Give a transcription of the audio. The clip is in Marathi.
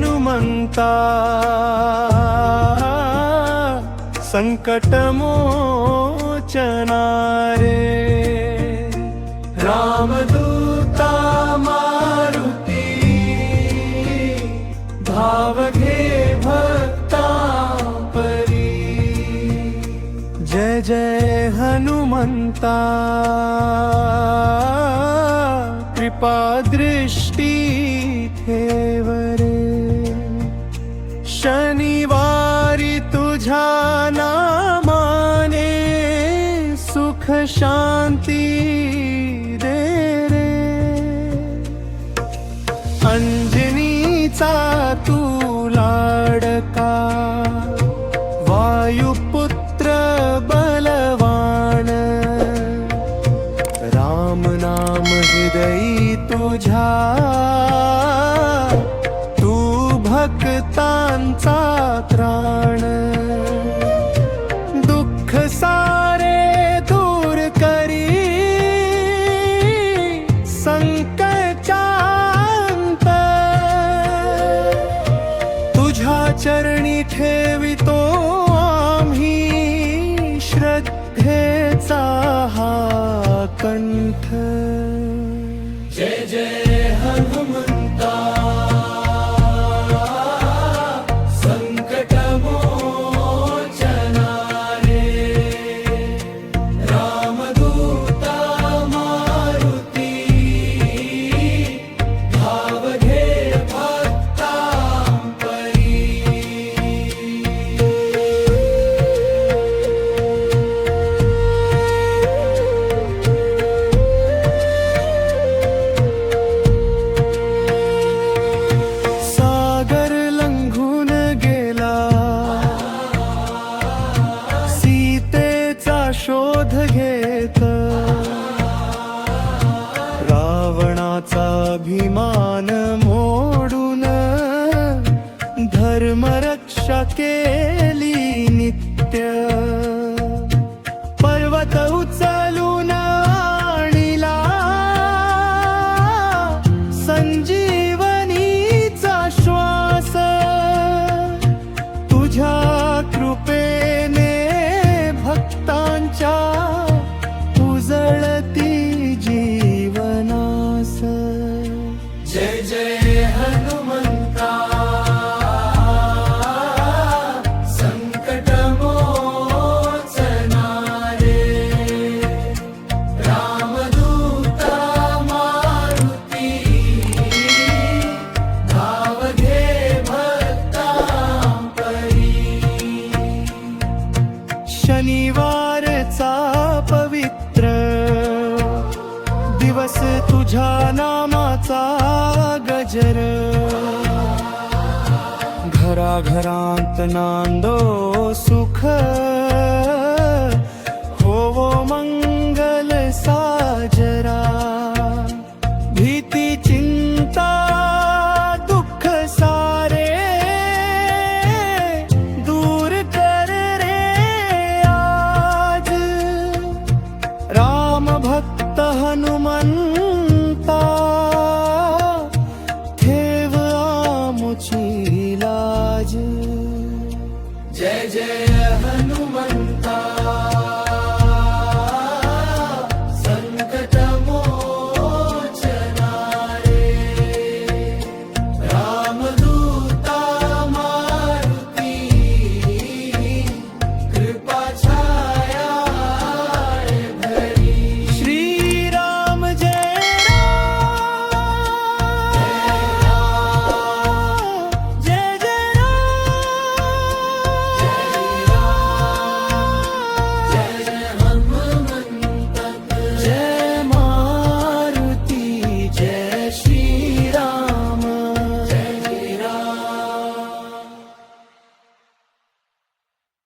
हनुमंता संकट मोचना रे रामदूता मारुती भाव घे भक्ता परी जय जय हनुमंता कृपा दृष्टी ठेव रे शनिवारी तुझा नामाने सुख शांती दे रे अंजनीचा तू लाडका वायुपुत्र बलवान राम नाम हृदयी तुझा तू भक्तांचा त्राण दुःख सारे दूर करी संकटांत तुझ्या चरणी ठेवितो आम्ही श्रद्धेचा हा कंठ जय जय हनुमंता संकट मोचना रे रामदूता मारुती भाव घे भक्ता परी सागर लंघून गेला सीतेचा शोध घेत रावणाचा अभिमान मोडून धर्मरक्षा केली नित्य पर्वत उचलून आणिला संजीवनीचा श्वास तुझ्या कृपेने भक्तांच्या उजळती जीवनास जय जय हनुमंता संकट मोचना रे रामदूता मारुती भाव घे भक्ता परी शनिवारचा पवित्र दिवस तुझ्या नामाचा गजर घराघरांत नांदो सुख होवो मंगल साजरा भीती चिंता दुःख सारे दूर कर रे आज राम भक्त हनुमंता ठेव आमुची लाज जय जय